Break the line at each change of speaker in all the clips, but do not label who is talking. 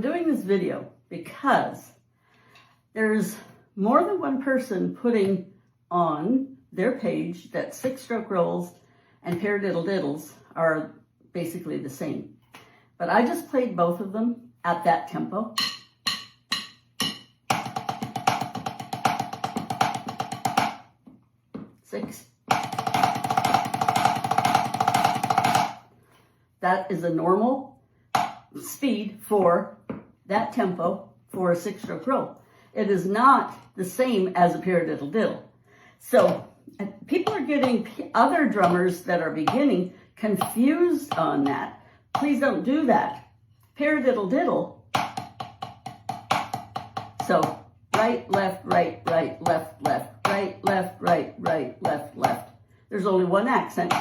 I'm doing this video because there's more than one person putting on their page that 6-stroke rolls and paradiddle-diddles are basically the same. But I just played both of them at that tempo. Six. That is a normal speed for that tempo for a 6-stroke roll. It is not the same as a paradiddle-diddle. So people are getting other drummers that are beginning confused on that. Please don't do that. Paradiddle-diddle. So right, left, right, right, left, left, right, left, right, right, left, left. There's only one accent.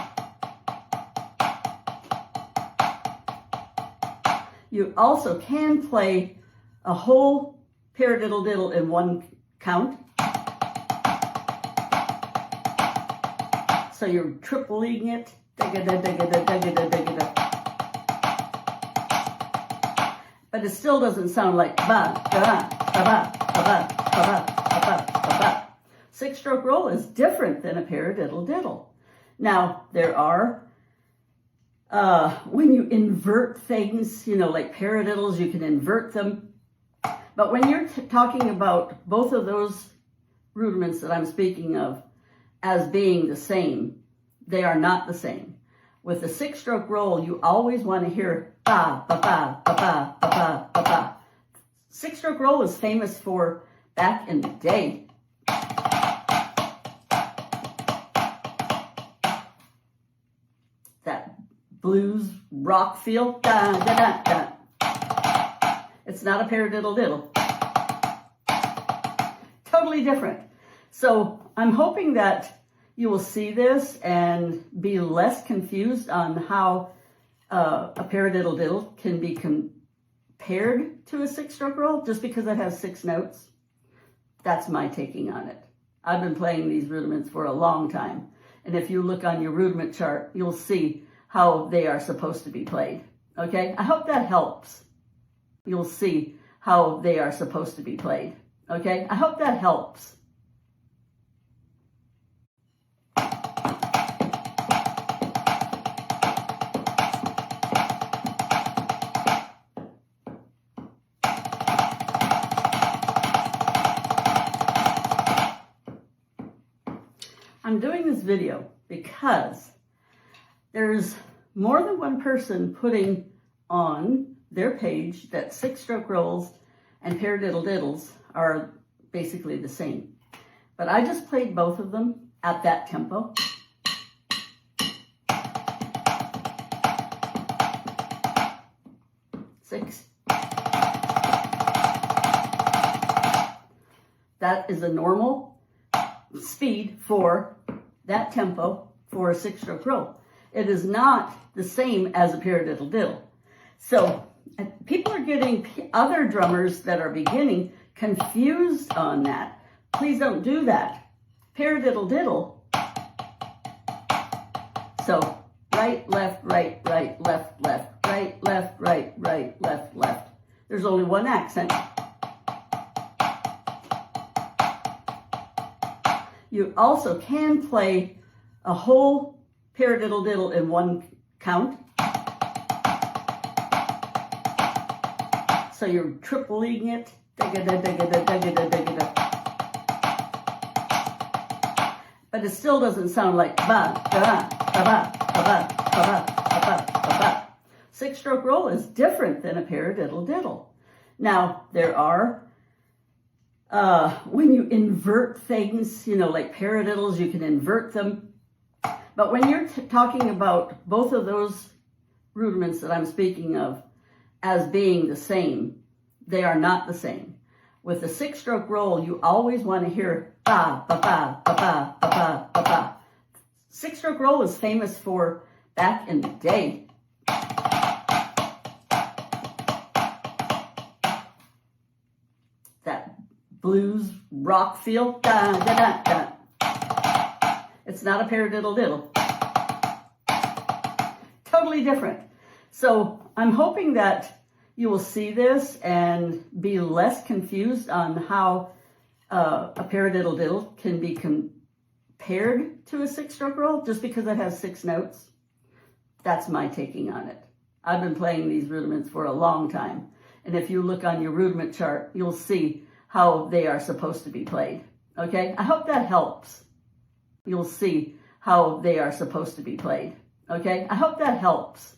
You also can play a whole paradiddle-diddle in one count. So you're tripling it. But it still doesn't sound like ba, da, ba, ba, ba, ba, ba, ba, ba. 6-stroke roll is different than a paradiddle-diddle. Now, there are when you invert things, like paradiddles, you can invert them. But when you're talking about both of those rudiments that I'm speaking of as being the same, they are not the same. With a 6-stroke roll, you always want to hear ba, ba, ba, ba, ba, ba, ba, ba, ba. 6-stroke roll is famous for back in the day. That blues rock feel. Da, da, da, da. It's not a paradiddle-diddle. Totally different. So I'm hoping that you will see this and be less confused on how a paradiddle-diddle can be compared to a 6-stroke roll just because it has 6 notes. That's my taking on it. I've been playing these rudiments for a long time. And if you look on your rudiment chart, you'll see how they are supposed to be played. Okay? I hope that helps. You'll see how they are supposed to be played. Okay? I hope that helps. I'm doing this video because there's more than one person putting on their page that 6-stroke rolls and paradiddle-diddles are basically the same. But I just played both of them at that tempo. Six. That is a normal speed for that tempo for a 6-stroke roll. It is not the same as a paradiddle-diddle. So people are getting other drummers that are beginning confused on that. Please don't do that. Paradiddle-diddle. So right, left, right, right, left, left, right, left, right, right, left, left. There's only one accent. You also can play a whole paradiddle-diddle in one count. So you're tripling it. But it still doesn't sound like ba, da, ba, ba, ba, ba, ba, ba, ba, ba. 6-stroke roll is different than a paradiddle-diddle. Now, there are when you invert things, like paradiddles, you can invert them. But when you're talking about both of those rudiments that I'm speaking of as being the same, they are not the same. With a 6-stroke roll, you always want to hear ba, ba, ba, ba, ba, ba, ba, ba, ba. 6-stroke roll is famous for back in the day. That blues rock feel. Da, da, da, da. It's not a paradiddle-diddle. Totally different. So I'm hoping that you will see this and be less confused on how a paradiddle diddle can be compared to a six-stroke roll just because it has 6 notes. That's my taking on it. I've been playing these rudiments for a long time. And if you look on your rudiment chart, you'll see how they are supposed to be played. Okay? I hope that helps. You'll see how they are supposed to be played. Okay? I hope that helps.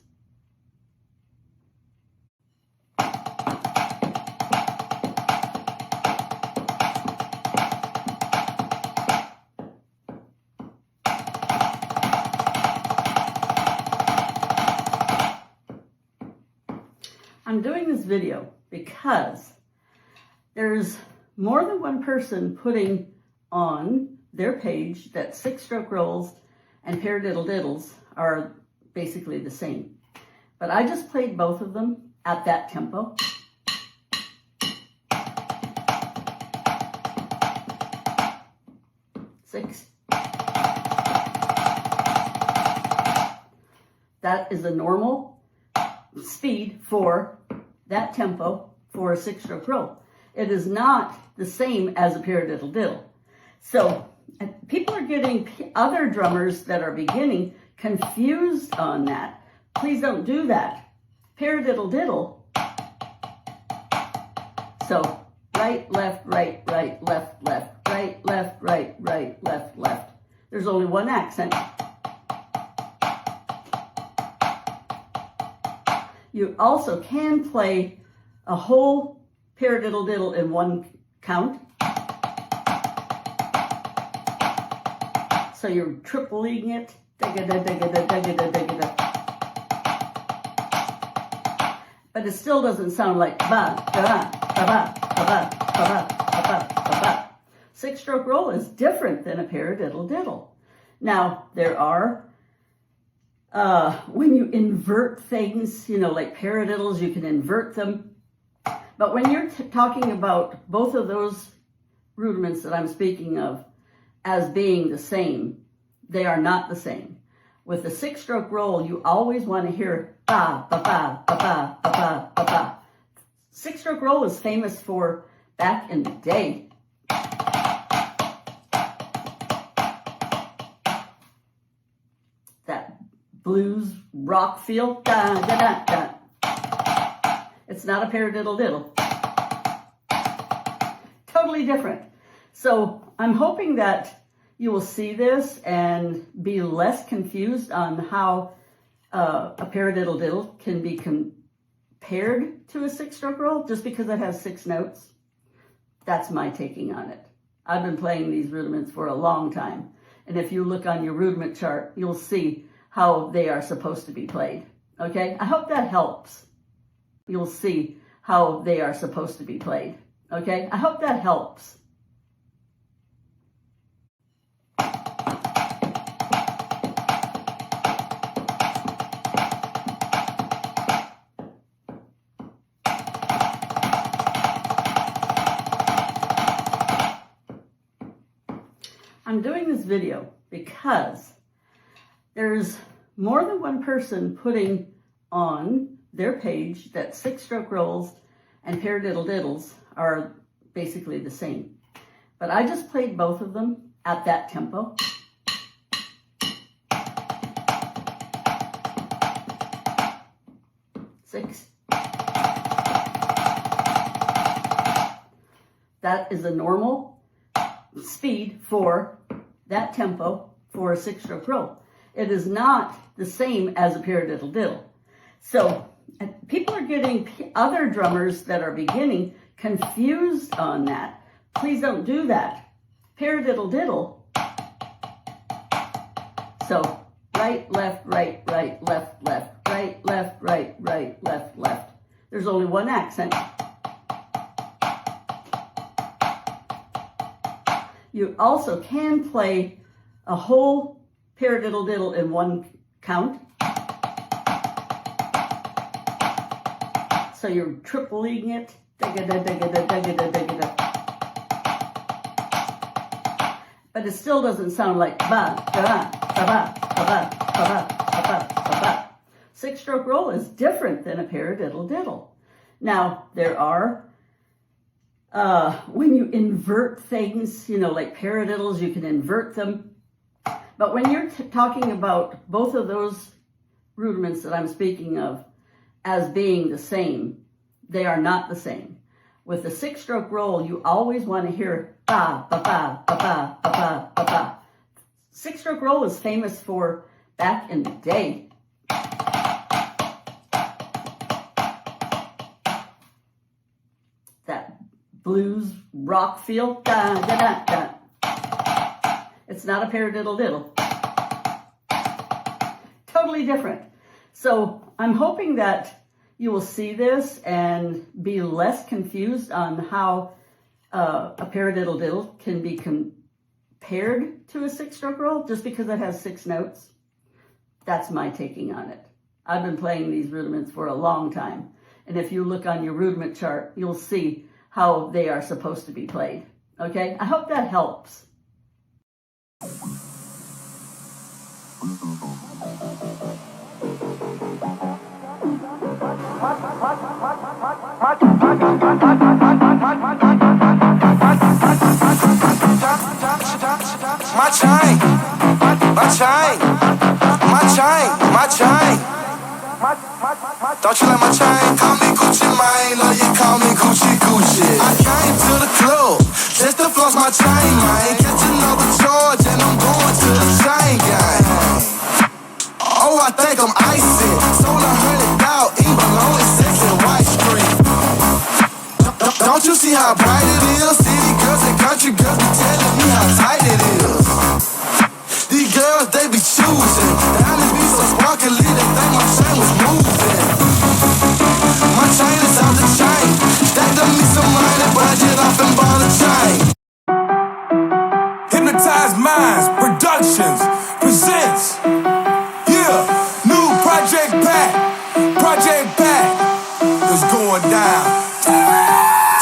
I'm doing this video because there's more than one person putting on their page that six-stroke rolls and paradiddle diddles are basically the same. But I just played both of them at that tempo. Six. That is a normal speed for that tempo for a six-stroke roll. It is not the same as a paradiddle diddle. So people are getting other drummers that are beginning confused on that. Please don't do that. Paradiddle diddle. So right, left, right, right, left, left, right, left, right, right, left, left. There's only one accent. You also can play a whole paradiddle diddle in one count. So you're tripling it. But it still doesn't sound like ba, ba, ba, ba, ba, ba, ba, ba, ba. Six-stroke roll is different than a paradiddle diddle. Now, there are when you invert things, like paradiddles, you can invert them. But when you're talking about both of those rudiments that I'm speaking of as being the same, they are not the same. With the six-stroke roll, you always want to hear ba, ba, ba, ba, ba, ba, ba, ba, ba. Six-stroke roll is famous for back in the day. That blues rock feel. Da, da, da, da. It's not a paradiddle diddle. Totally different. So I'm hoping that you will see this and be less confused on how a paradiddle diddle can be compared to a six-stroke roll just because it has 6 notes. That's my taking on it. I've been playing these rudiments for a long time. And if you look on your rudiment chart, you'll see how they are supposed to be played. Okay? I hope that helps. You'll see how they are supposed to be played. Okay? I hope that helps. I'm doing this video because there's more than one person putting on their page that six-stroke rolls and paradiddle diddles are basically the same. But I just played both of them at that tempo. Six. That is a normal speed for that tempo for a six-stroke roll. It is not the same as a paradiddle diddle. So people are getting other drummers that are beginning confused on that. Please don't do that. Paradiddle diddle. So right, left, right, right, left, left, right, left, right, right, left, left. There's only one accent. You also can play a whole paradiddle diddle in one count. So you're tripling it. But it still doesn't sound like ba, ba, ba, ba, ba, ba, ba, ba, ba, ba. Six-stroke roll is different than a paradiddle diddle. Now, there are, when you invert things, like paradiddles, you can invert them. But when you're talking about both of those rudiments that I'm speaking of as being the same, they are not the same. With the 6-stroke roll, you always want to hear ba, ba, ba, ba, ba, ba, ba, ba, ba. 6-stroke roll is famous for back in the day. That blues rock feel. Da, da, da, da. It's not a paradiddle diddle. Totally different. So I'm hoping that you will see this and be less confused on how a paradiddle diddle can be compared to a 6-stroke roll just because it has 6 notes. That's my taking on it. I've been playing these rudiments for a long time. And if you look on your rudiment chart, you'll see how they are supposed to be played. Okay? I hope that helps.
My chain. Don't you like my chain? Call me Gucci Mane, or you call me Gucci Gucci. I came to the club just to floss my chain, man. Catch another charge and I'm going to the chain gang. Oh, I think I'm icy. Sold 100 out, even below in 6 and White Street. Don't you see how bright it is? City girls and country girls be telling me how tight it is. These girls, they be choosing. Diamonds be so sparkly, they think my chain was moving. My chain is out the chain. Stacked up me some money, budget off and bought a chain.
Hypnotized Minds Productions presents, new Project Pack. Project Pack is going down.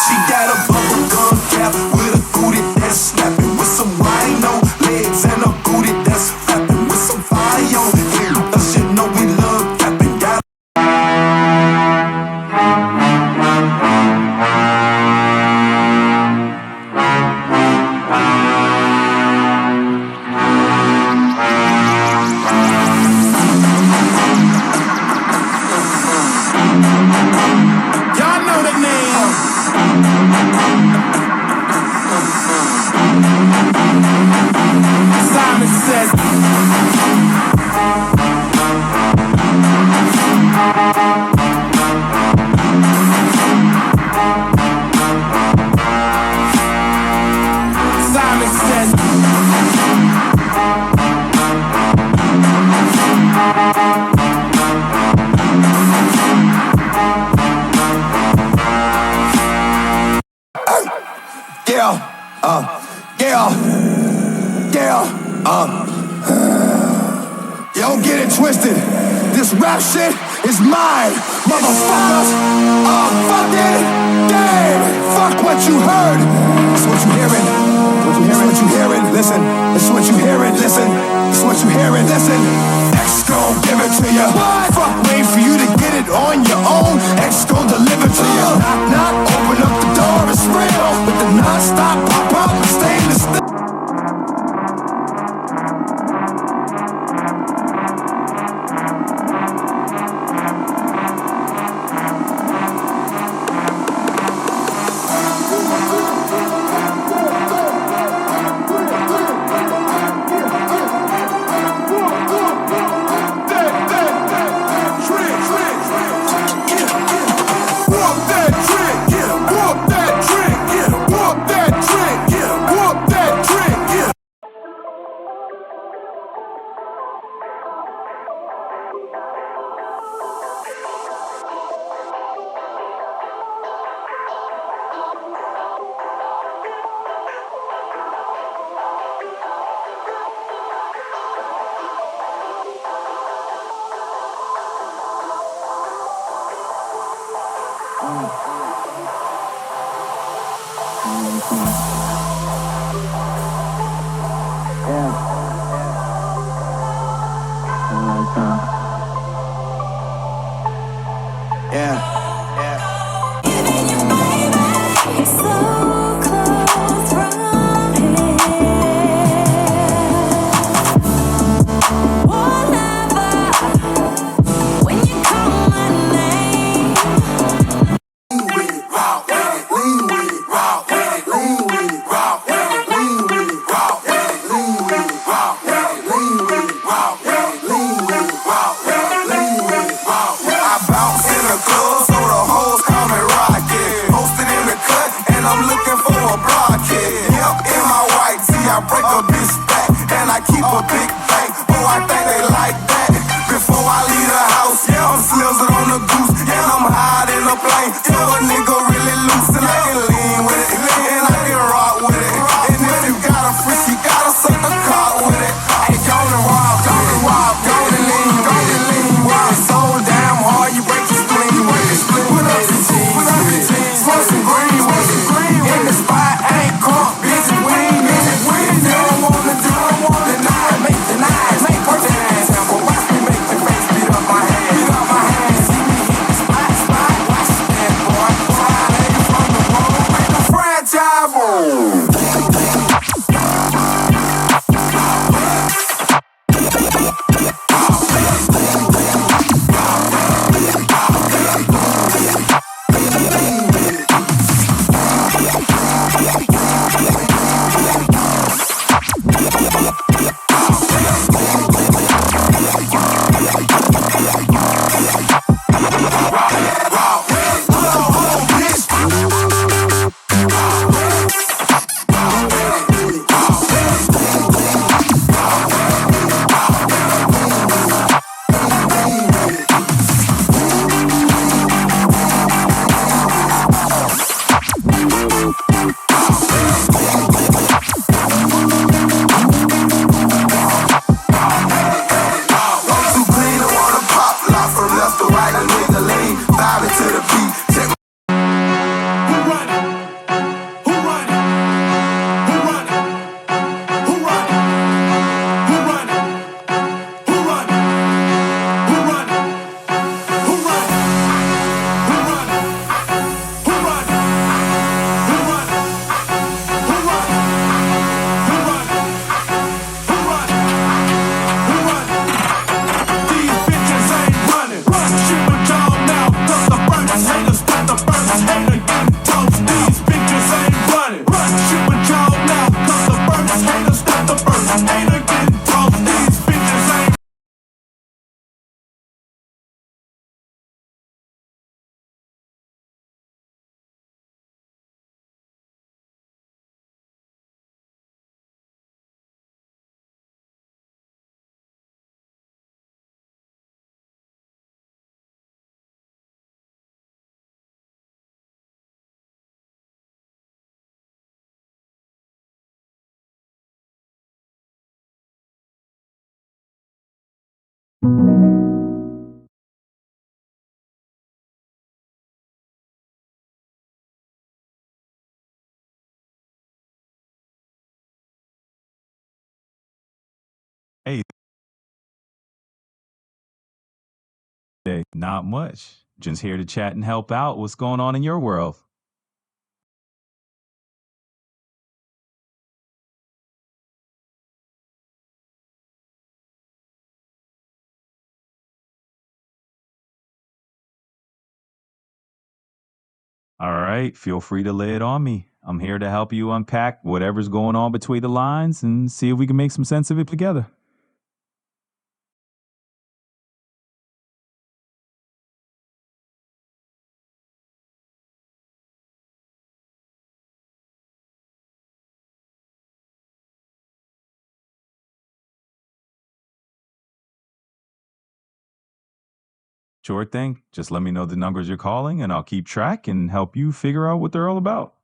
She got a bubble gum cap with a booty that's snapping, with some wine on legs and a booty that's flapping, with some fire on here. Cause you know we love capping. Got
Y'all know the name. Simon says. Simon says.
Don't get it twisted. This rap shit is mine, motherfuckers. Fuck it. Damn. Fuck what you heard. It's what you hearing. It's what you hearing. Listen. It's what you hearing. Listen. It's what you hearing. Listen. X gon' give it to you. What? Fuck, wait for you to get it on your own. X gon' deliver to you. Knock, knock. Open up the door. It's real. With the non-stop pop-up stainless steel.
Hey, not much. Just here to chat and help out. What's going on in your world? All right, feel free to lay it on me. I'm here to help you unpack whatever's going on between the lines and see if we can make some sense of it together. Sure thing. Just let me know the numbers you're calling and I'll keep track and help you figure out what they're all about.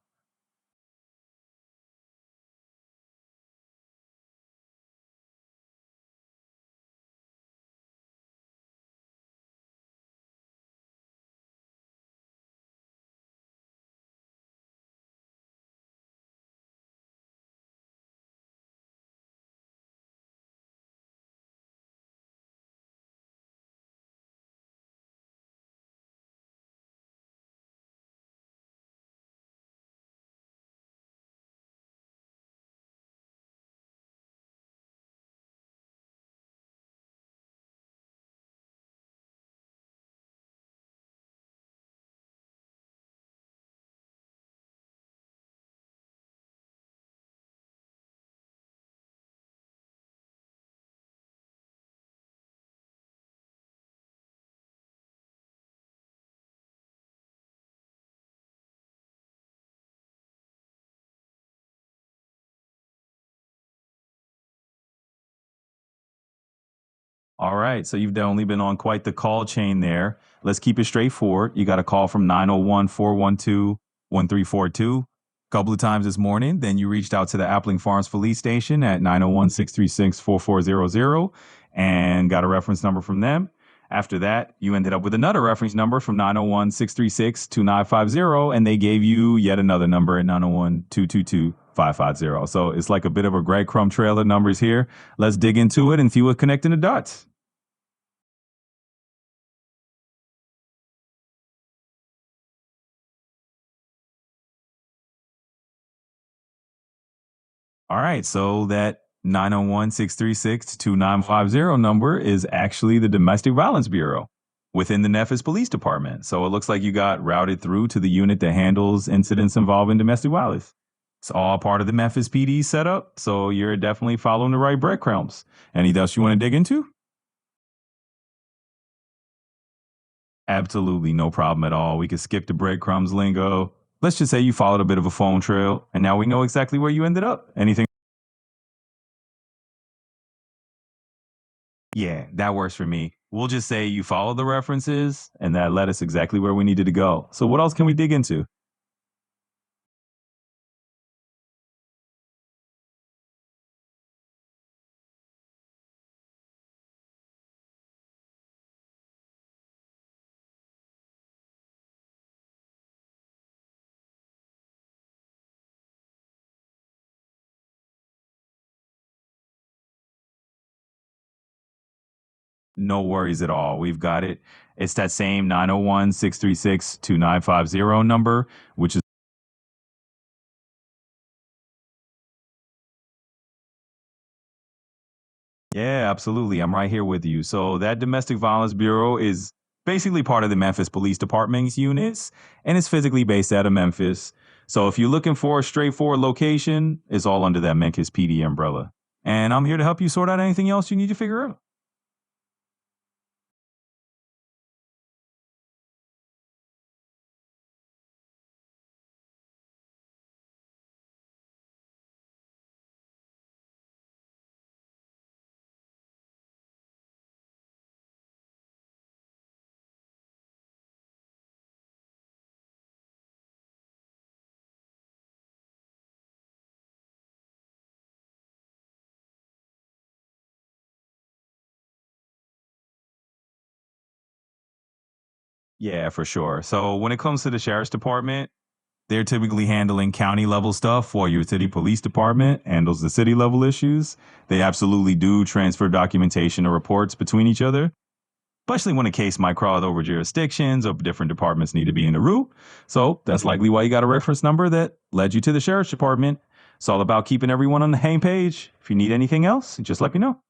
All right. So you've only been on quite the call chain there. Let's keep it straightforward. You got a call from 901 412 1342 a couple of times this morning. Then you reached out to the Appling Farms Police Station at 901 636 4400 and got a reference number from them. After that, you ended up with another reference number from 901 636 2950, and they gave you yet another number at 901 222 550. So it's like a bit of a breadcrumb trail of numbers here. Let's dig into it and see what's connecting the dots. All right. So that 901 636 2950 number is actually the Domestic Violence Bureau within the Memphis Police Department. So it looks like you got routed through to the unit that handles incidents involving domestic violence. It's all part of the Memphis PD setup. So you're definitely following the right breadcrumbs. Anything else you want to dig into? Absolutely no problem at all. We could skip the breadcrumbs lingo. Let's just say you followed a bit of a phone trail and now we know exactly where you ended up. Anything? Yeah, that works for me. We'll just say you follow the references and that led us exactly where we needed to go. So, what else can we dig into? No worries at all. We've got it. It's that same 901 636 2950 number, which is, yeah, absolutely. I'm right here with you. So, that Domestic Violence Bureau is basically part of the Memphis Police Department's units, and it's physically based out of Memphis. So, if you're looking for a straightforward location, it's all under that Memphis PD umbrella. And I'm here to help you sort out anything else you need to figure out. Yeah, for sure. So when it comes to the sheriff's department, they're typically handling county level stuff while your city police department handles the city level issues. They absolutely do transfer documentation or reports between each other, especially when a case might cross over jurisdictions or different departments need to be in the room. So that's likely why you got a reference number that led you to the sheriff's department. It's all about keeping everyone on the same page. If you need anything else, just let me know.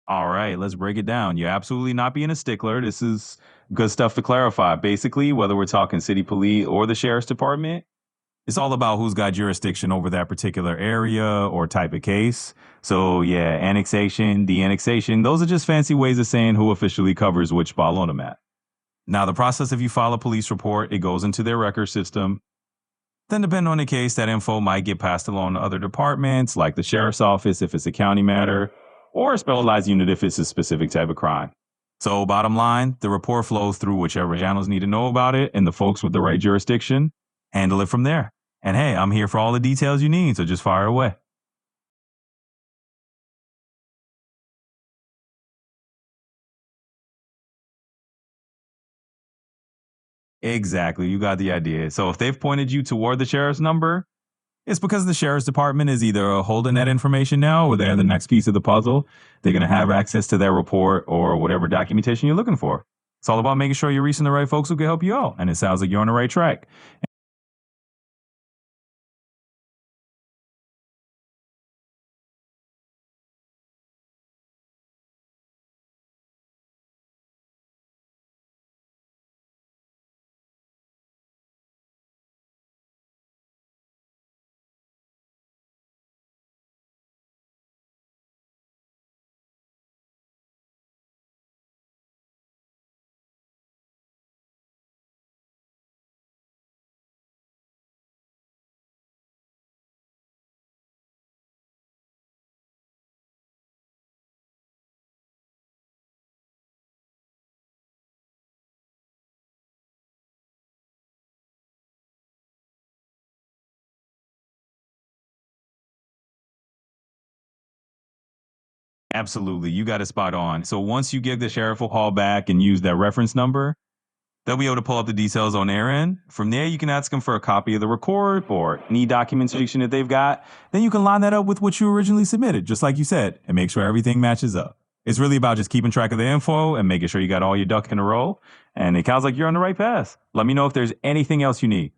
All right, let's break it down. You're absolutely not being a stickler. This is good stuff to clarify. Basically, whether we're talking city police or the sheriff's department, it's all about who's got jurisdiction over that particular area or type of case. So, yeah, annexation, de-annexation, those are just fancy ways of saying who officially covers which ball on the map. Now, the process if you file a police report, it goes into their record system. Then, depending on the case, that info might get passed along to other departments, like the sheriff's office if it's a county matter, or a specialized unit if it's a specific type of crime. So, bottom line, the report flows through whichever channels need to know about it, and the folks with the right jurisdiction handle it from there. And hey, I'm here for all the details you need, so just fire away. Exactly, you got the idea. So, if they've pointed you toward the sheriff's number, it's because the sheriff's department is either holding that information now or they're the next piece of the puzzle. They're going to have access to their report or whatever documentation you're looking for. It's all about making sure you're reaching the right folks who can help you out. And it sounds like you're on the right track. Absolutely. You got it spot on. So once you give the sheriff a call back and use that reference number, they'll be able to pull up the details on their end. From there, you can ask them for a copy of the record or any documentation that they've got. Then you can line that up with what you originally submitted, just like you said, and make sure everything matches up. It's really about just keeping track of the info and making sure you got all your ducks in a row. And it sounds like you're on the right path. Let me know if there's anything else you need.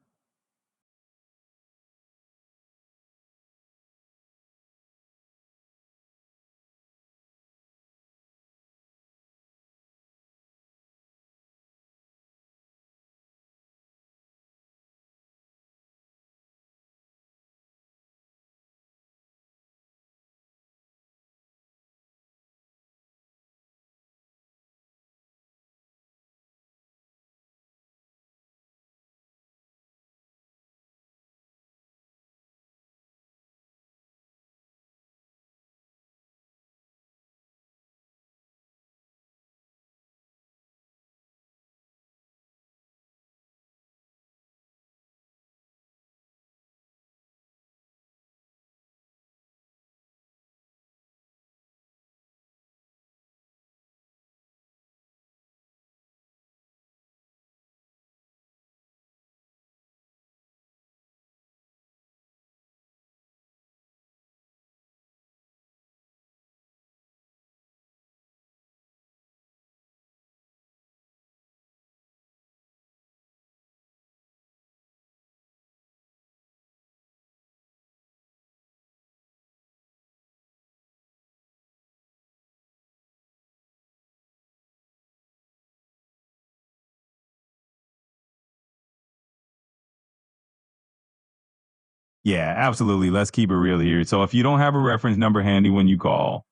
Yeah, absolutely. Let's keep it real here. So if you don't have a reference number handy when you call,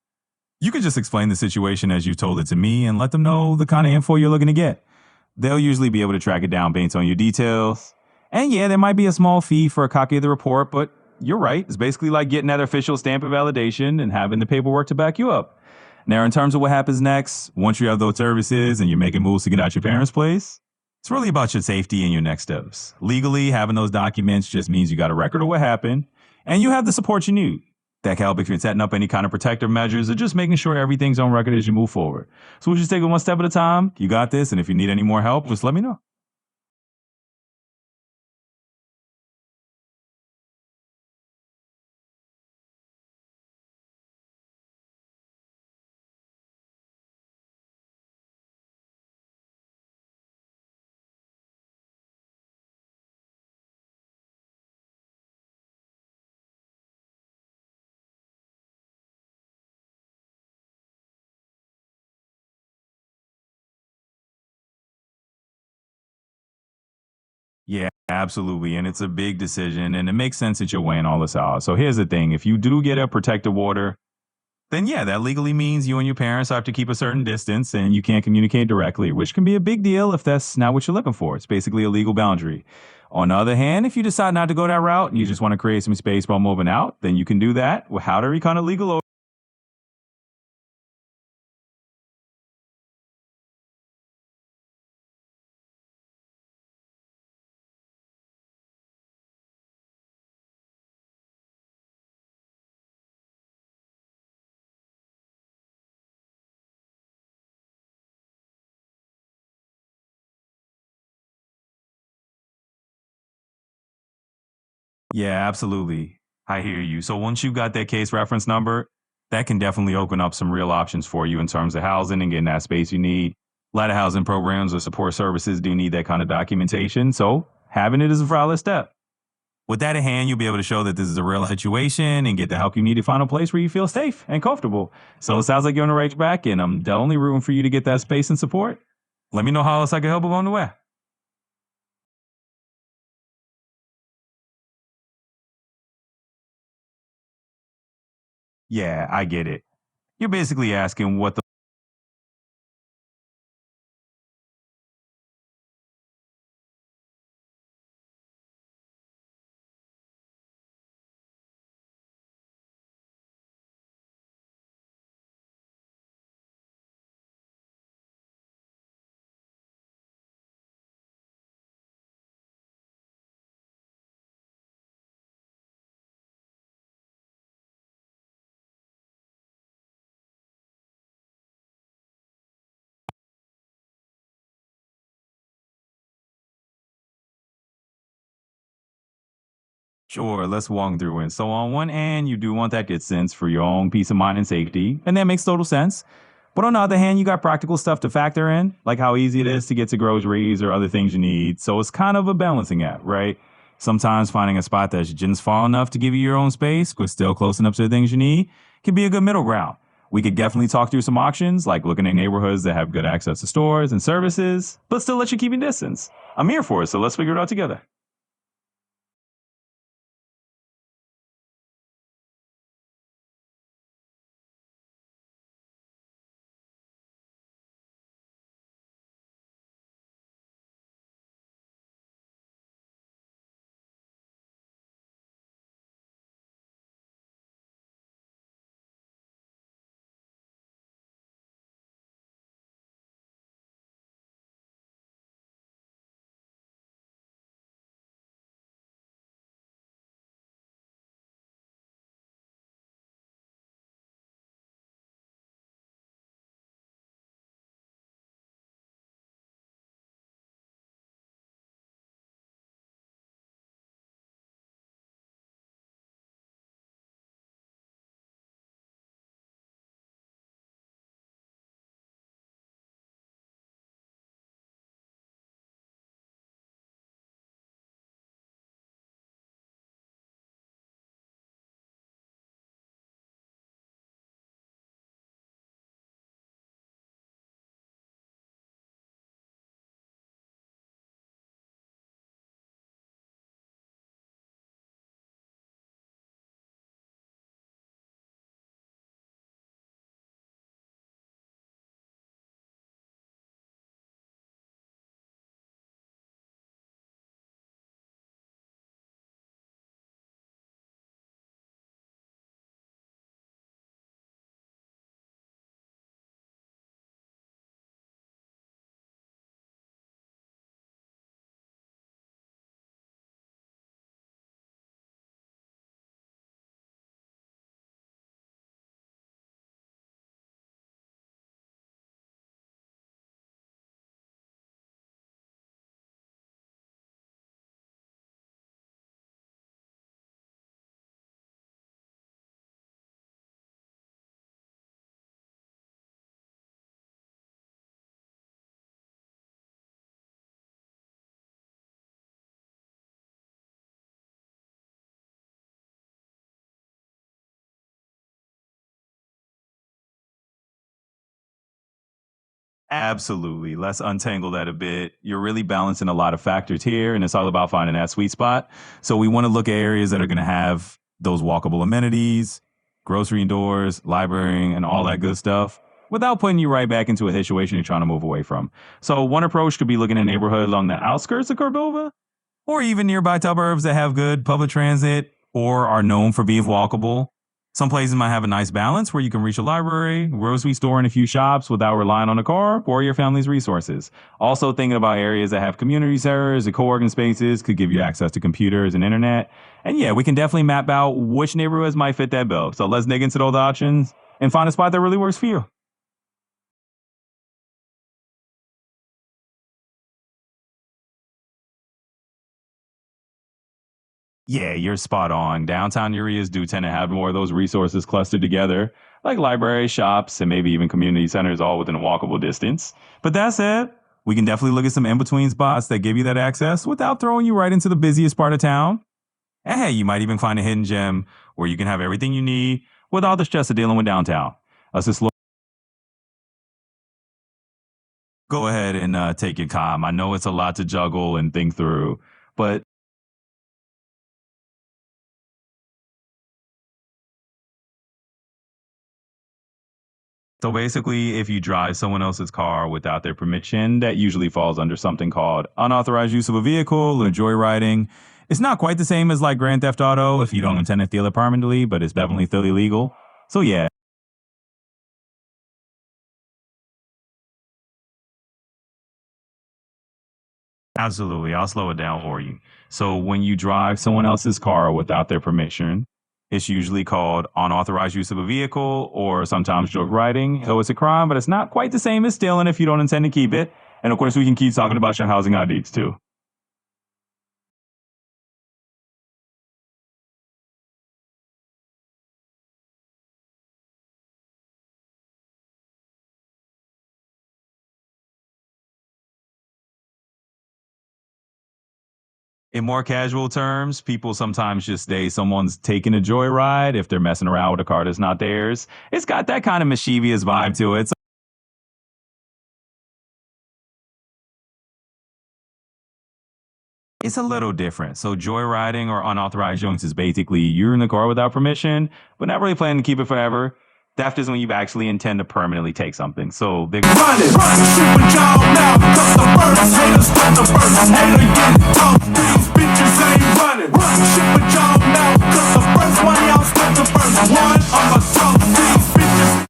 you can just explain the situation as you told it to me and let them know the kind of info you're looking to get. They'll usually be able to track it down based on your details. And yeah, there might be a small fee for a copy of the report, but you're right. It's basically like getting that official stamp of validation and having the paperwork to back you up. Now, in terms of what happens next, once you have those services and you're making moves to get out your parents' place, it's really about your safety and your next steps. Legally, having those documents just means you got a record of what happened and you have the support you need. That can help if you're setting up any kind of protective measures or just making sure everything's on record as you move forward. So we'll just take it one step at a time. You got this. And if you need any more help, just let me know. Yeah, absolutely. And it's a big decision and it makes sense that you're weighing all this out. So here's the thing. If you do get a protective order, then yeah, that legally means you and your parents have to keep a certain distance and you can't communicate directly, which can be a big deal if that's not what you're looking for. It's basically a legal boundary. On the other hand, if you decide not to go that route and you just want to create some space while moving out, then you can do that without every kind of legal order. Yeah, absolutely. I hear you. So once you got that case reference number, that can definitely open up some real options for you in terms of housing and getting that space you need. A lot of housing programs or support services do need that kind of documentation. So having it is a valid step. With that in hand, you'll be able to show that this is a real situation and get the help you need to find a place where you feel safe and comfortable. So it sounds like you're on the right track, and I'm definitely rooting for you to get that space and support. Let me know how else I can help along the way. Yeah, I get it. You're basically asking what the Sure, let's walk through it. So on one hand, you do want that distance for your own peace of mind and safety, and that makes total sense. But on the other hand, you got practical stuff to factor in, like how easy it is to get to groceries or other things you need. So it's kind of a balancing act, right? Sometimes finding a spot that's just far enough to give you your own space, but still close enough to the things you need, can be a good middle ground. We could definitely talk through some options, like looking at neighborhoods that have good access to stores and services, but still let you keep your distance. I'm here for it, so let's figure it out together. Absolutely. Let's untangle that a bit. You're really balancing a lot of factors here, and it's all about finding that sweet spot. So we want to look at areas that are going to have those walkable amenities, grocery doors, library, and all that good stuff without putting you right back into a situation you're trying to move away from. So one approach could be looking at a neighborhood along the outskirts of Cordova or even nearby suburbs that have good public transit or are known for being walkable. Some places might have a nice balance where you can reach a library, grocery store, and a few shops without relying on a car or your family's resources. Also, thinking about areas that have community centers and co-working spaces could give you access to computers and internet. And yeah, we can definitely map out which neighborhoods might fit that bill. So let's dig into those options and find a spot that really works for you. Yeah, you're spot on. Downtown areas do tend to have more of those resources clustered together, like libraries, shops, and maybe even community centers all within a walkable distance. But that said, we can definitely look at some in-between spots that give you that access without throwing you right into the busiest part of town. And hey, you might even find a hidden gem where you can have everything you need without the stress of dealing with downtown. Let's just go ahead and take your time. I know it's a lot to juggle and think through, but so basically, if you drive someone else's car without their permission, that usually falls under something called unauthorized use of a vehicle or joyriding. It's not quite the same as like Grand Theft Auto if you don't intend to steal it permanently, but it's definitely still illegal. So yeah, absolutely. I'll slow it down for you. So when you drive someone else's car without their permission, it's usually called unauthorized use of a vehicle or sometimes drug riding. So it's a crime, but it's not quite the same as stealing if you don't intend to keep it. And of course, we can keep talking about your housing IDs too. In more casual terms, people sometimes just say someone's taking a joyride if they're messing around with a car that's not theirs. It's got that kind of mischievous vibe to it. It's a little different. So joyriding or unauthorized joints is basically you're in the car without permission, but not really planning to keep it forever. Theft is when you actually intend to permanently take something. So they're
Run it, run shit with y'all now, cause the first haters got the first hater get tough. These bitches ain't running. Run shit with y'all now, cause the first one y'all spent the first one. I'ma talk these bitches.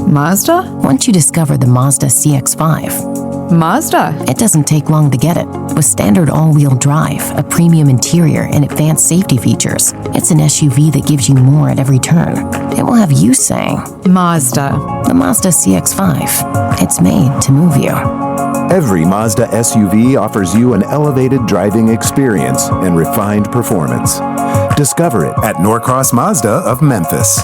Mazda?
Once you discover the Mazda CX-5,
Mazda.
it doesn't take long to get it. With standard all-wheel drive, a premium interior, and advanced safety features, it's an SUV that gives you more at every turn. It will have you saying,
Mazda.
the Mazda CX-5. It's made to move you.
Every Mazda SUV offers you an elevated driving experience and refined performance. Discover it at Norcross Mazda of Memphis.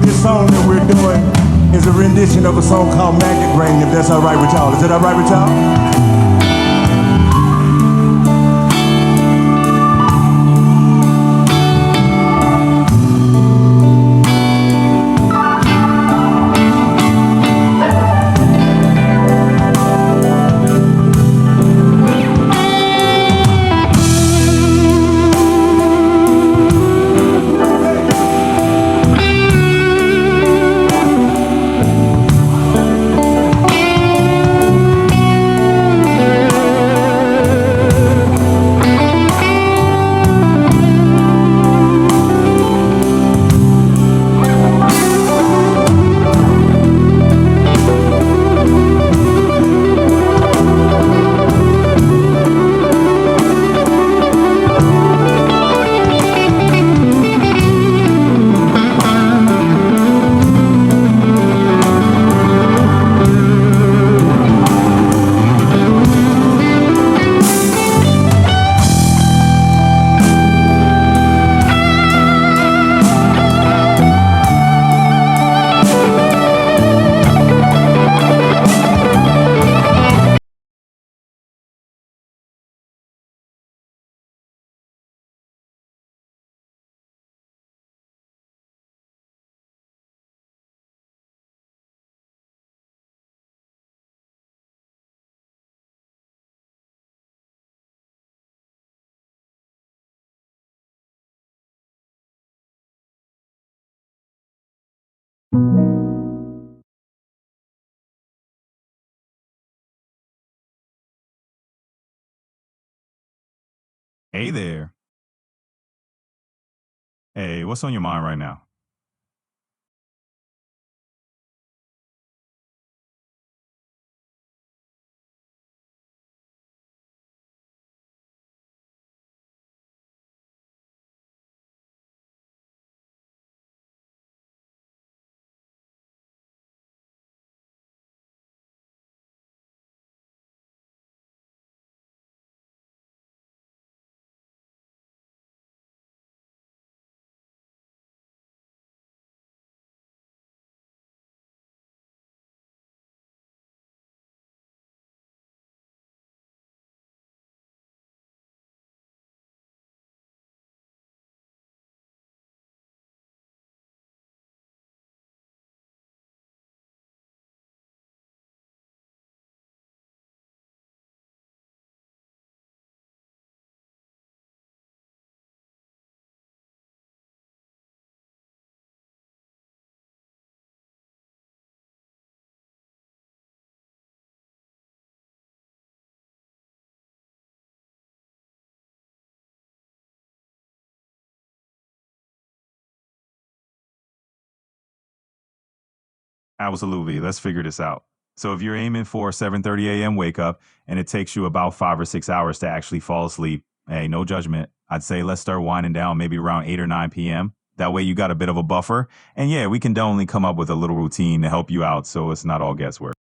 This song that we're doing is a rendition of a song called Magnet Brain, if that's all right with y'all. Is that all right with y'all?
Hey there. Hey, what's on your mind right now? Absolutely. Let's figure this out. So if you're aiming for a 7:30 a.m. wake up and it takes you about 5 or 6 hours to actually fall asleep, hey, no judgment. I'd say let's start winding down maybe around 8 or 9 p.m. That way you got a bit of a buffer. And yeah, we can definitely come up with a little routine to help you out so it's not all guesswork.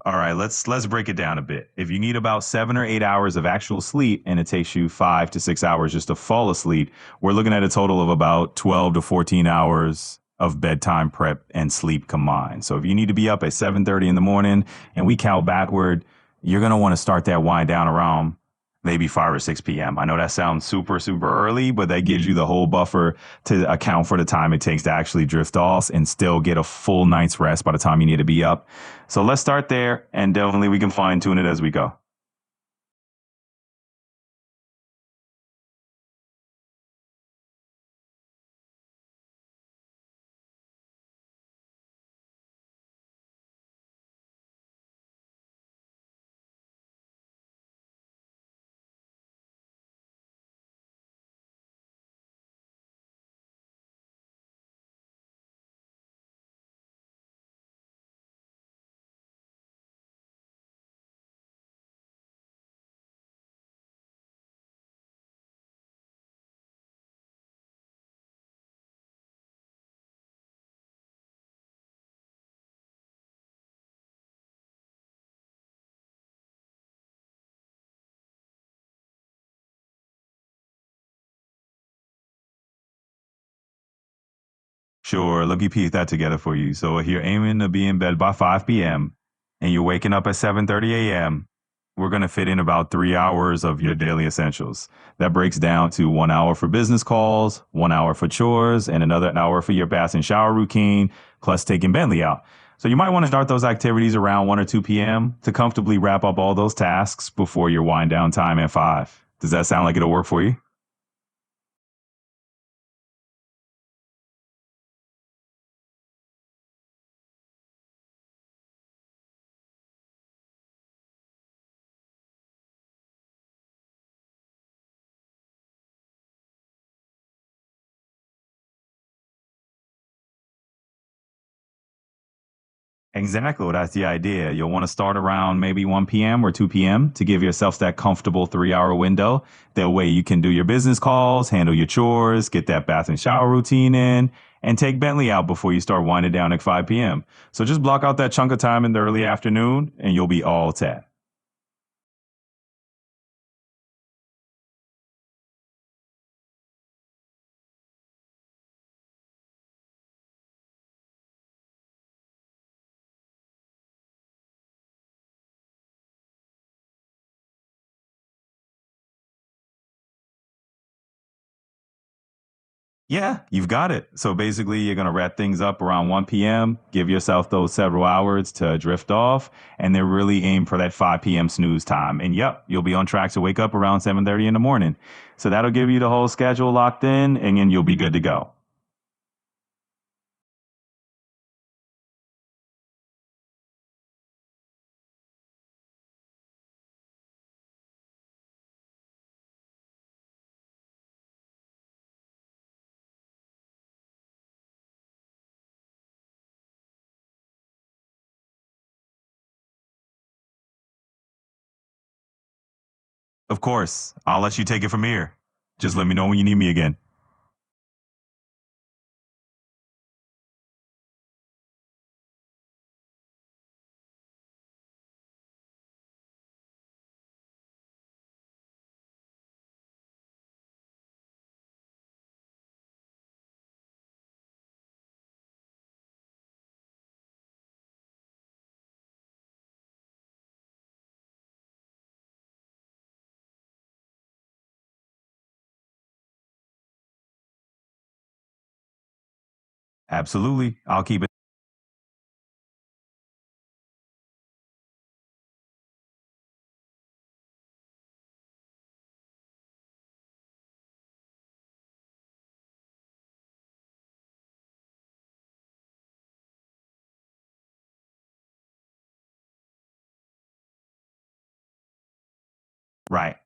All right, let's break it down a bit. If you need about 7 or 8 hours of actual sleep and it takes you 5 to 6 hours just to fall asleep, we're looking at a total of about 12 to 14 hours of bedtime prep and sleep combined. So if you need to be up at 7:30 in the morning and we count backward, you're gonna want to start that wind down around maybe 5 or 6 p.m. I know that sounds super early, but that gives you the whole buffer to account for the time it takes to actually drift off and still get a full night's rest by the time you need to be up. So let's start there, and definitely we can fine tune it as we go. Sure, let me piece that together for you. So if you're aiming to be in bed by 5 p.m. and you're waking up at 7:30 a.m., we're going to fit in about 3 hours of your daily essentials. That breaks down to 1 hour for business calls, 1 hour for chores, and another hour for your bath and shower routine, plus taking Bentley out. So you might want to start those activities around 1 or 2 p.m. to comfortably wrap up all those tasks before your wind down time at 5. Does that sound like it'll work for you? Exactly. That's the idea. You'll want to start around maybe 1 p.m. or 2 p.m. to give yourself that comfortable 3 hour window. That way you can do your business calls, handle your chores, get that bath and shower routine in, and take Bentley out before you start winding down at 5 p.m. So just block out that chunk of time in the early afternoon and you'll be all set. Yeah, you've got it. So basically, you're going to wrap things up around 1 p.m., give yourself those several hours to drift off, and then really aim for that 5 p.m. snooze time. And yep, you'll be on track to wake up around 7:30 in the morning. So that'll give you the whole schedule locked in, and then you'll be good to go. Of course, I'll let you take it from here. Just let me know when you need me again. Absolutely. I'll keep it. Right.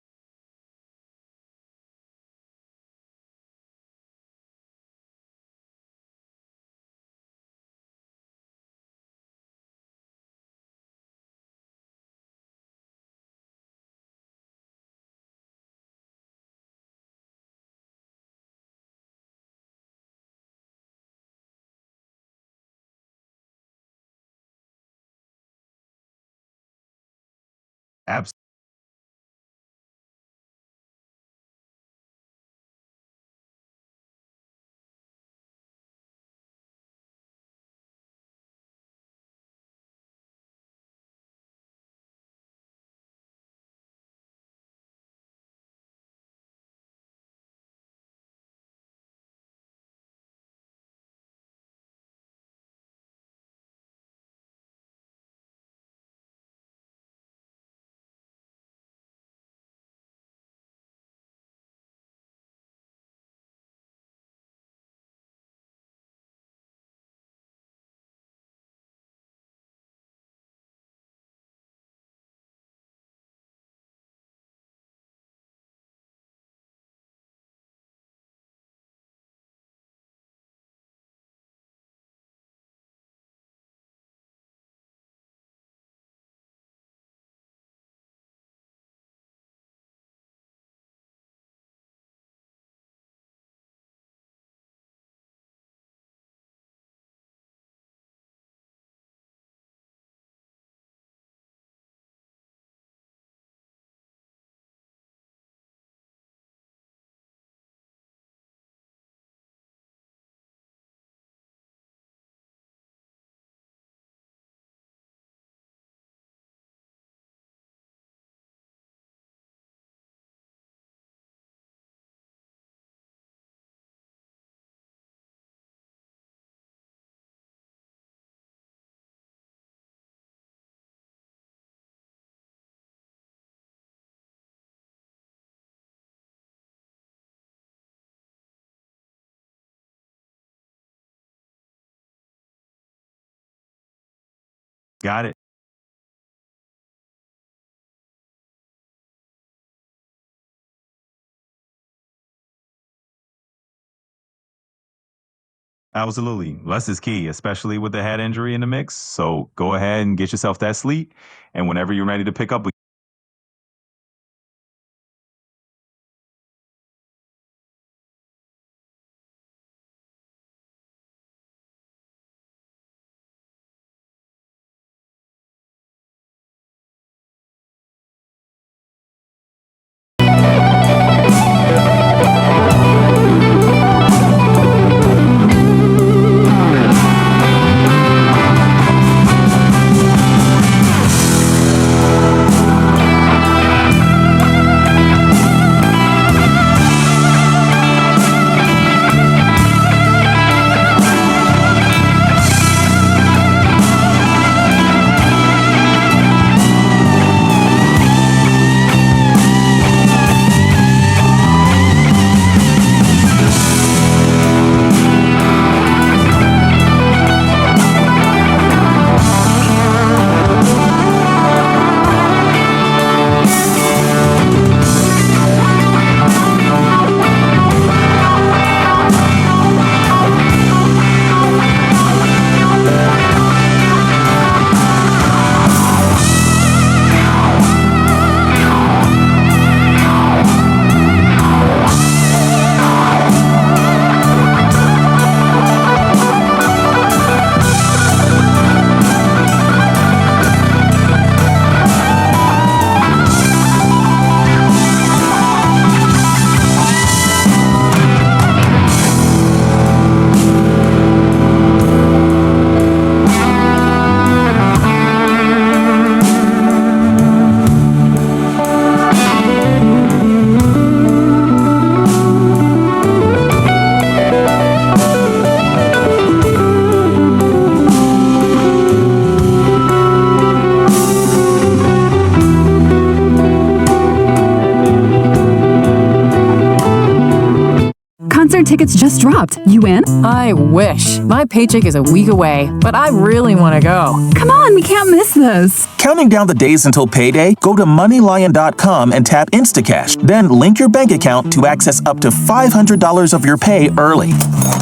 Absolutely. Got it. Absolutely. Less is key, especially with the head injury in the mix. So go ahead and get yourself that sleep. And whenever you're ready to pick up,
Concert tickets just dropped. You in?
I wish. My paycheck is a week away, but I really want to go.
Come on, we can't miss this.
Counting down the days until payday? Go to MoneyLion.com and tap Instacash. Then link your bank account to access up to $500 of your pay early.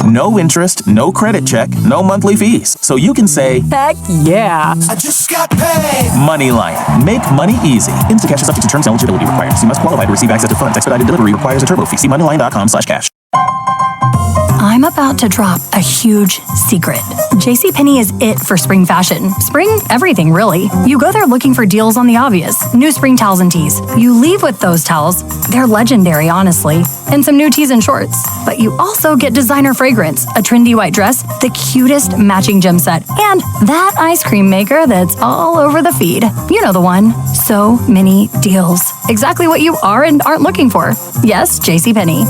No interest, no credit check, no monthly fees. So you can say,
Heck yeah.
I just got paid.
MoneyLion. Make money easy. Instacash is subject to terms and eligibility requirements. You must qualify to receive access to funds. Expedited delivery requires a turbo fee. See MoneyLion.com/cash.
I'm about to drop a huge secret. JCPenney is it for spring fashion. Spring everything, really. You go there looking for deals on the obvious. New spring towels and tees. You leave with those towels. They're legendary, honestly. And some new tees and shorts. But you also get designer fragrance, a trendy white dress, the cutest matching gym set, and that ice cream maker that's all over the feed. You know the one. So many deals. Exactly what you are and aren't looking for. Yes, JCPenney.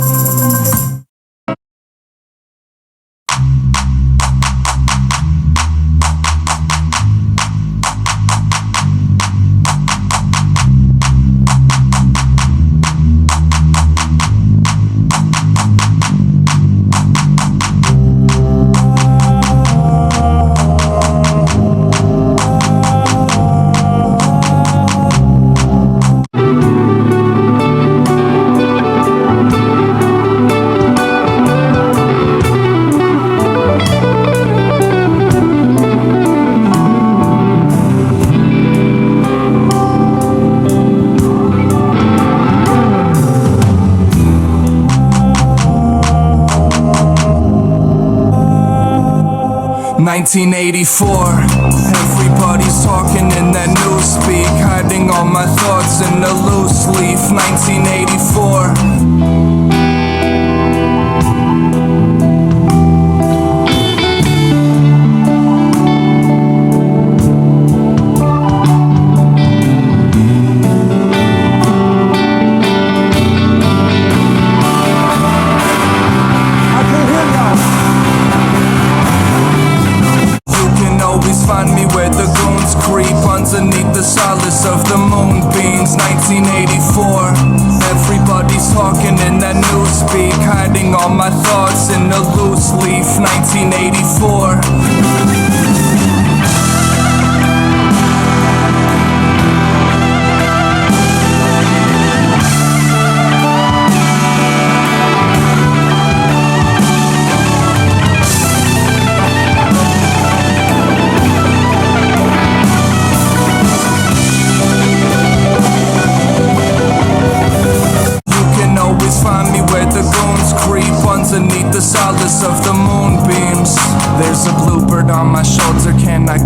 1984. Everybody's talking in that newspeak, hiding all my thoughts in a loose leaf. 1984. Find me where the goons creep underneath the solace of the moonbeams. 1984. Everybody's talking in that newspeak, hiding all my thoughts in a loose leaf. 1984.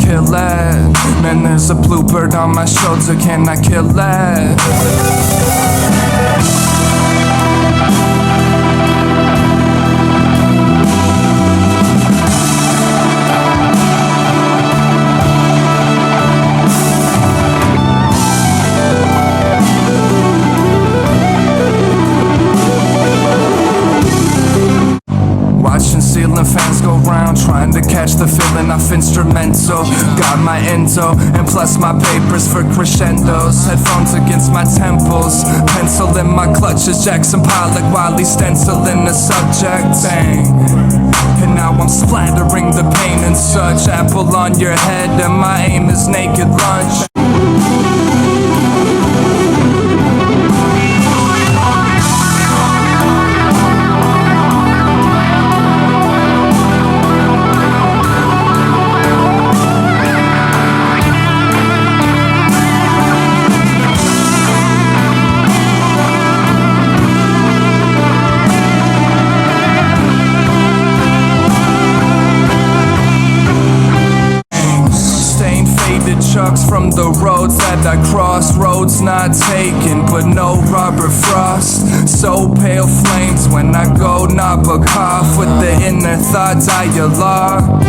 kill it? Man, there's a bluebird on my shoulder, can I kill it? Watching ceiling fans go round, trying to catch the feeling off instrumental. Got my endo, and plus my papers for crescendos. Headphones against my temples, pencil in my clutches. Jackson Pollock while he's stenciling the subject. Bang. And now I'm splattering the pain and such. Apple on your head, and my aim is naked lunch. Chucks from the roads that I crossed. Roads not taken, but no rubber frost. So pale flames when I go Nabokov with the inner thought dialogue.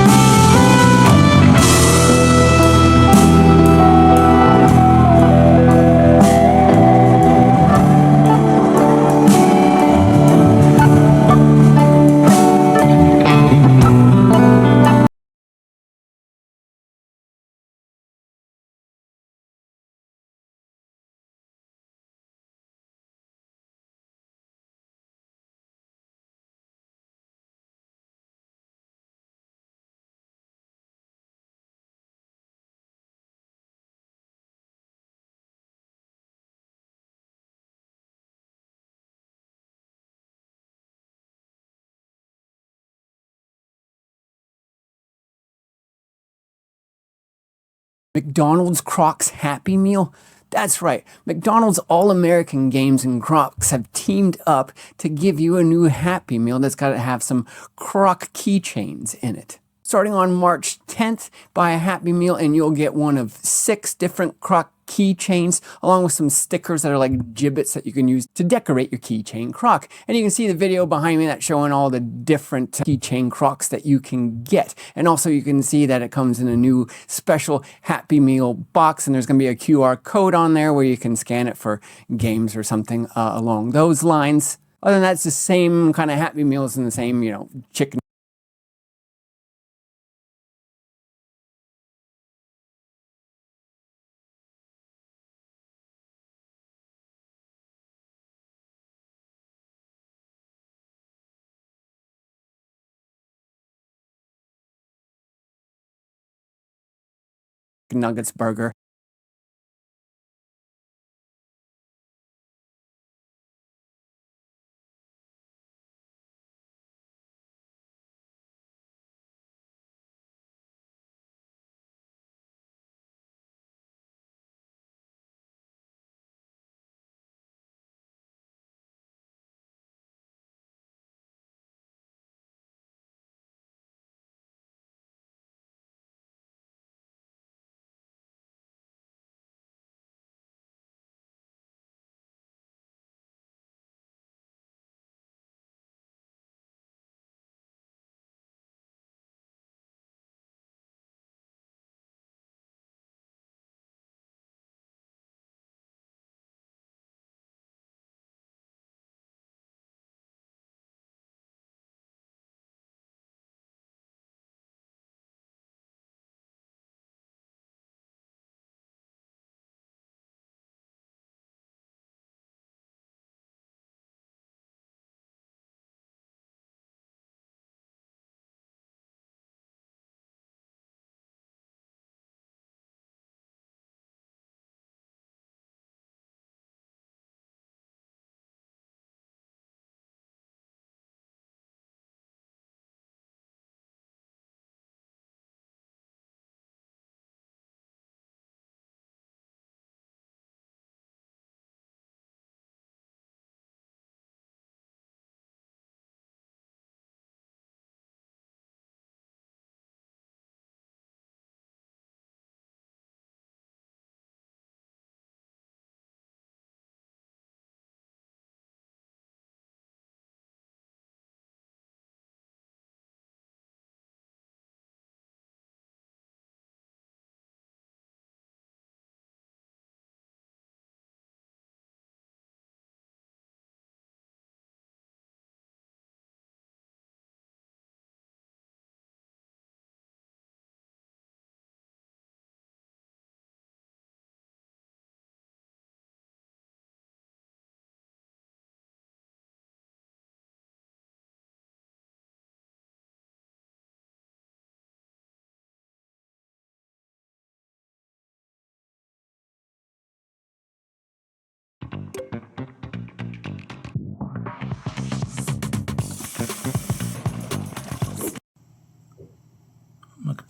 McDonald's Crocs Happy Meal? That's right, McDonald's All-American Games and Crocs have teamed up to give you a new Happy Meal that's got to have some Croc keychains in it. Starting on March 10th, buy a Happy Meal and you'll get one of 6 different Croc keychains along with some stickers that are like gibbets that you can use to decorate your keychain Croc. And you can see the video behind me that's showing all the different keychain Crocs that you can get. And also you can see that it comes in a new special Happy Meal box, and there's going to be a QR code on there where you can scan it for games or something along those lines. Other than that, it's the same kind of Happy Meals and the same, chicken nuggets burger.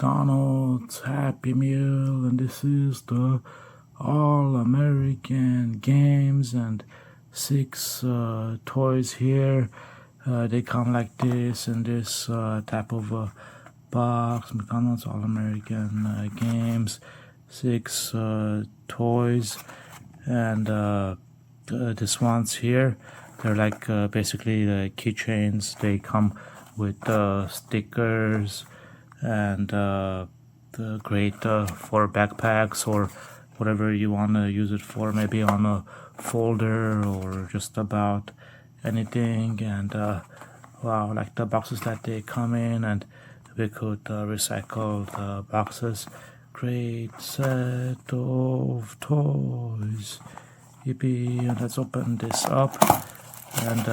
McDonald's Happy Meal, and this is the All-American Games and 6 toys here. They come like this in this type of box. McDonald's All-American Games, 6 toys, and this one's here. They're like basically the keychains. They come with stickers and great for backpacks or whatever you want to use it for, maybe on a folder or just about anything. And wow, like the boxes that they come in, and we could recycle the boxes. Great set of toys. Yippee. And let's open this up, and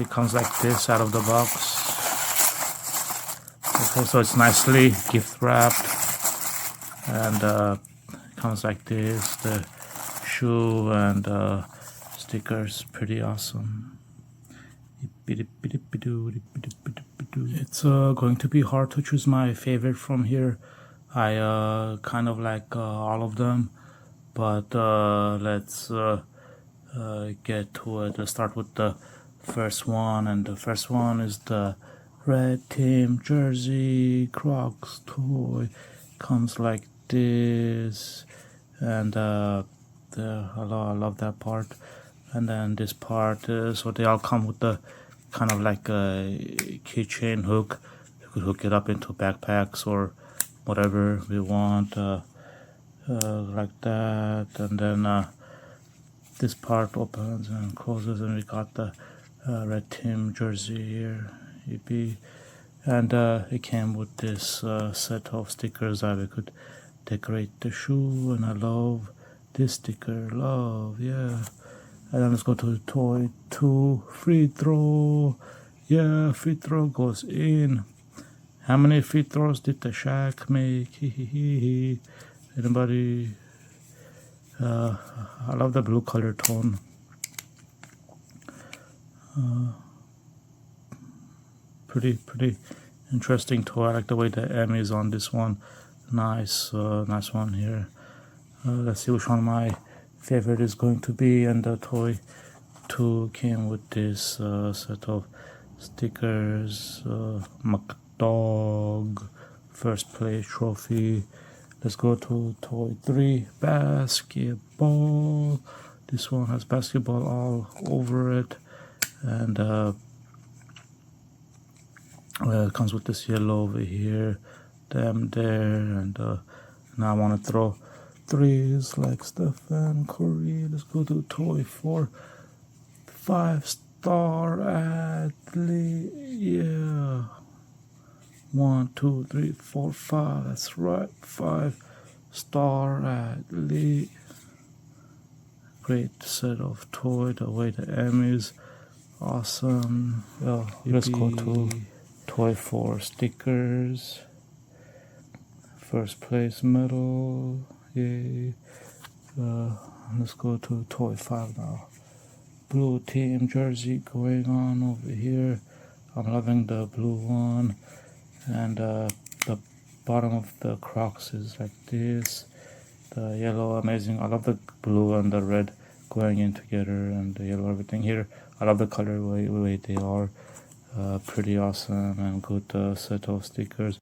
it comes like this out of the box. Okay, so it's nicely gift wrapped, and it comes like this. The shoe and stickers, pretty awesome. It's going to be hard to choose my favorite from here. I kind of like all of them, but let's get to it. Let's start with the first one, and the first one is the red team jersey Crocs toy. Comes like this, and I love that part. And then this part is, so they all come with the kind of like a keychain hook. You could hook it up into backpacks or whatever we want, like that. And then this part opens and closes, and we got the red team jersey here. Yippee. And it came with this set of stickers that we could decorate the shoe, and I love this sticker, love, yeah. And then let's go to toy 2, free throw. Yeah, free throw goes in. How many free throws did the Shaq make? Anybody? I love the blue color tone. Pretty interesting toy. I like the way the M is on this one. Nice one here. Let's see which one my favorite is going to be. And the toy 2 came with this set of stickers. McDog first place trophy. Let's go to toy 3, basketball. This one has basketball all over it, and it comes with this yellow over here, them there, and now I want to throw threes like Stephen Curry. Let's go to toy 4, 5-star athlete. Yeah, 1, 2, 3, 4, 5. That's right, 5-star athlete. Great set of toy. The way the M is awesome. Well, let's go to toy 4, stickers. First place medal. Yay. Let's go to toy 5 now. Blue team jersey going on over here. I'm loving the blue one. And the bottom of the Crocs is like this. The yellow, amazing. I love the blue and the red going in together, and the yellow, everything here. I love the color way they are. Pretty awesome, and good set of stickers.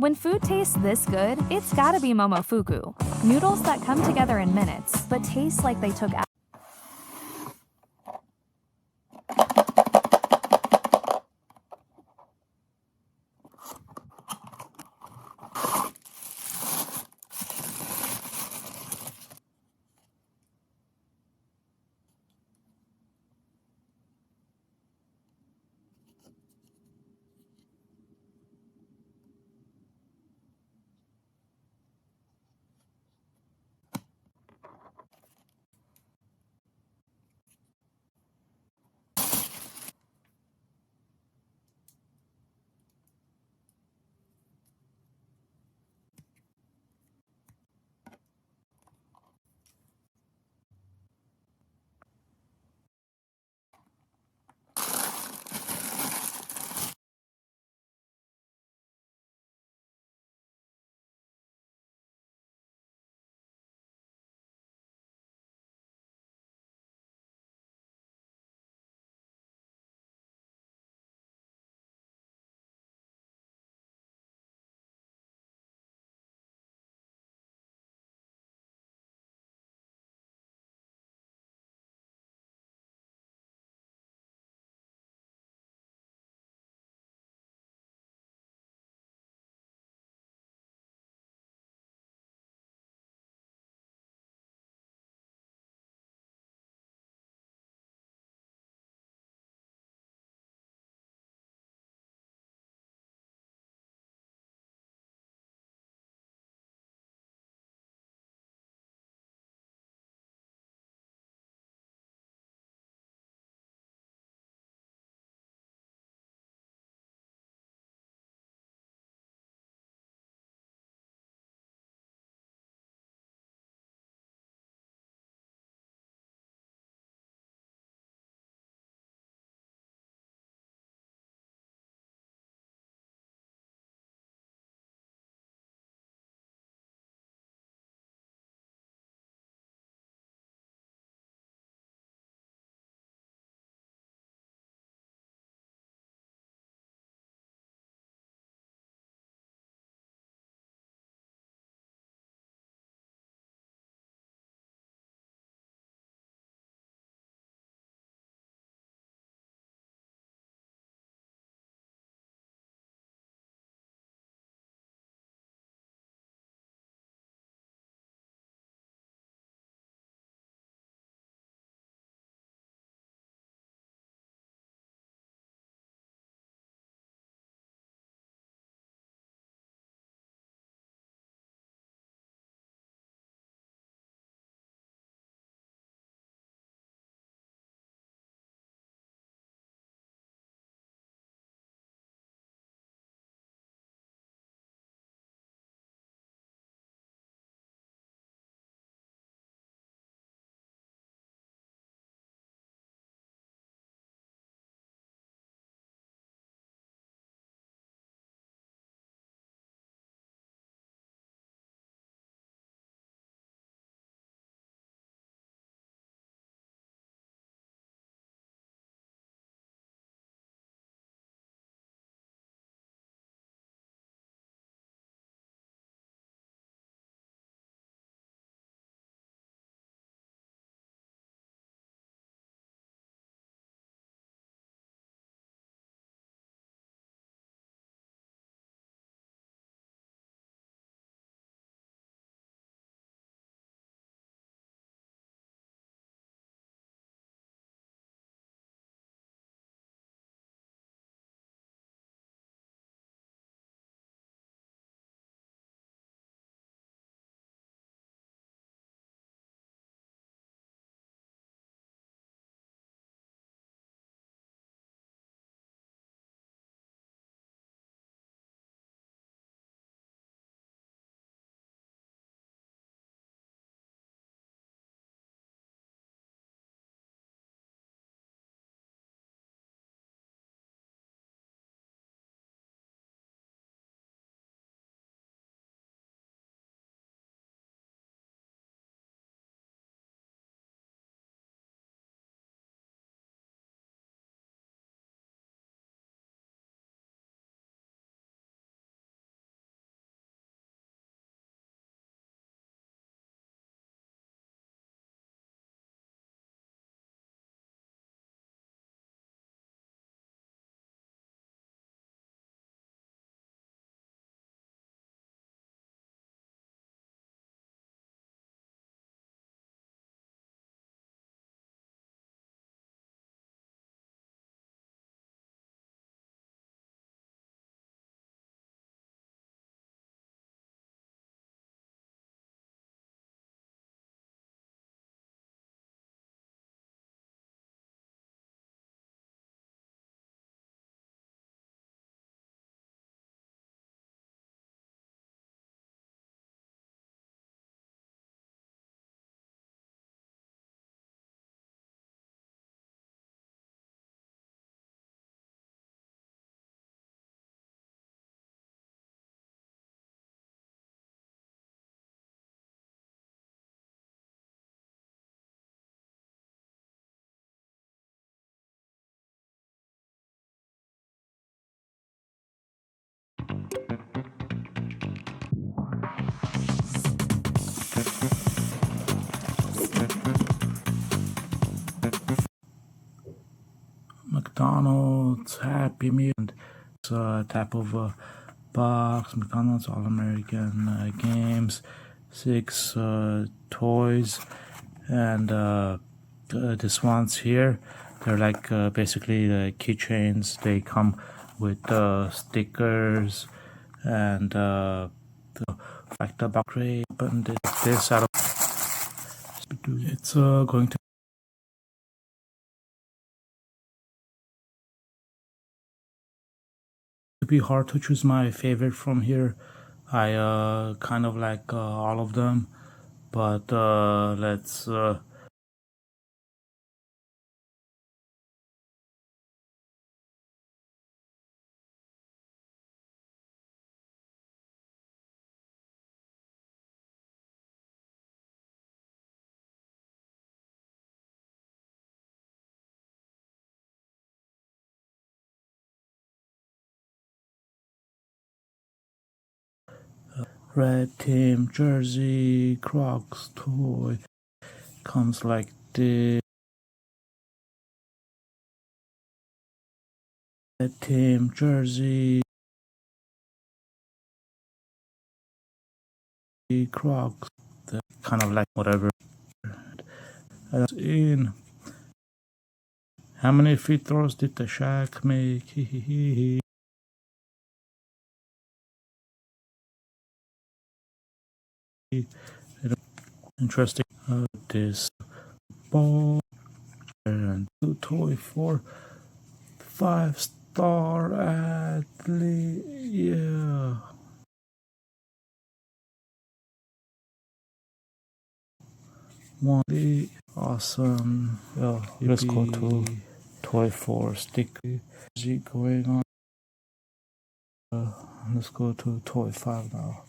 When food tastes this good, it's gotta be Momofuku. Noodles that come together in minutes, but taste like they took hours.
McDonald's Happy Meal. And it's a type of box. McDonald's All-American Games. 6 toys. And this one's here. They're like basically the keychains. They come with stickers and like the back crate. Open this out of. It's going to be hard to choose my favorite from here. I kind of like all of them, but let's red team jersey, Crocs toy comes like this. Red team jersey, Crocs, kind of like whatever. That's in. How many free throws did the Shaq make? Interesting. This ball and two toy for 5-star athlete. Yeah. One awesome. Well, let's go to toy for sticker. Is it going on? Let's go to toy 5 now.